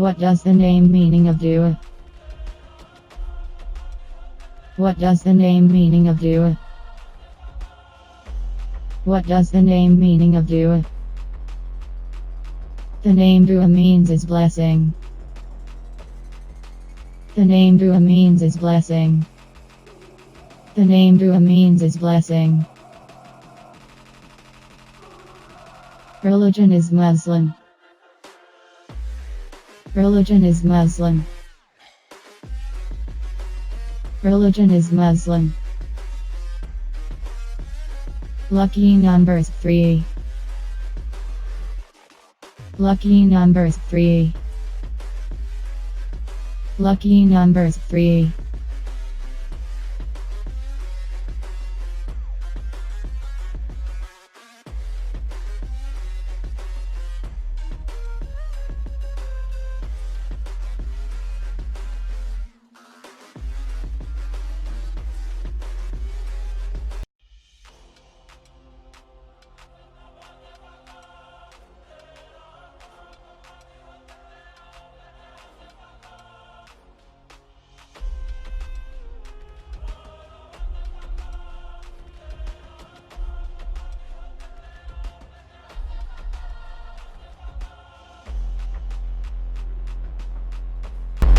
What does the name meaning of do? What does the name meaning of do? What does the name meaning of do? The name Dua means is blessing. The name Dua means is blessing. The name Dua means is blessing. Religion is Muslim. Religion is Muslim. Religion is Muslim. Lucky numbers 3. Lucky numbers 3. Lucky numbers 3.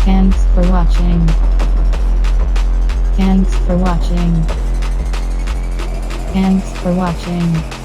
Thanks for watching. Thanks for watching. Thanks for watching.